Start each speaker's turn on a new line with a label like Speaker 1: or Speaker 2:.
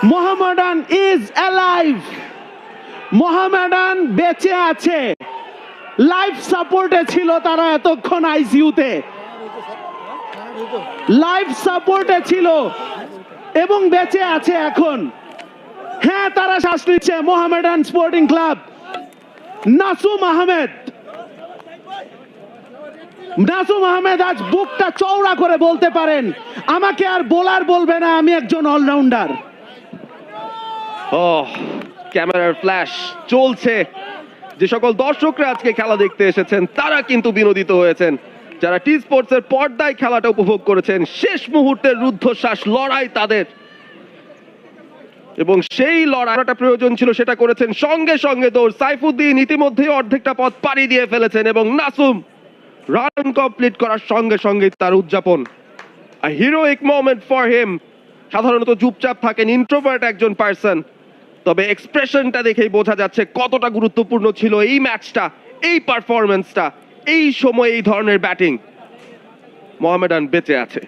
Speaker 1: Mohammedan is alive. Mohammedan বেঁচে আছে। Life সাপোর্টে ছিল তারা এতক্ষণ আইসিইউতে, লাইফ সাপোর্টে ছিল এবং বেঁচে আছে এখন। হ্যাঁ, তারা শ্বাস নিচ্ছে। Mohammedan Sporting Club, Nasum Ahmed. Nasum Ahmed আজ বুকটা চওড়া করে বলতে পারেন, আমাকে আর বোলার বলবে না, আমি একজন অলরাউন্ডার।
Speaker 2: ক্যামেরার ফ্ল্যাশ চলছে। যে সকল দর্শকরা আজকে খেলা দেখতে এসেছেন তারা কিন্তু বিনোদিত হয়েছেন। যারা টি স্পোর্টস এর পর্দায় খেলাটা উপভোগ করেছেন, শেষ মুহূর্তের রুদ্ধশ্বাস লড়াই তাদের, এবং সেই লড়াইটা প্রয়োজন ছিল সেটা করেছেন। সঙ্গে সঙ্গে দৌড় সাইফুদ্দিন ইতিমধ্যেই অর্ধেকটা পথ পাড়ি দিয়ে ফেলেছেন এবং নাসুম রান কমপ্লিট করার সঙ্গে সঙ্গে তার উদযাপন। আ হিরোইক মোমেন্ট ফর হিম। সাধারণত চুপচাপ থাকেন, ইন্ট্রোভার্ট একজন পার্সন, তবে এক্সপ্রেশনটা দেখেই বোঝা যাচ্ছে কতটা গুরুত্বপূর্ণ ছিল এই ম্যাচটা, এই পারফরম্যান্সটা, এই সময় এই ধরনের ব্যাটিং। মোহামেডান বেঁচে আছে।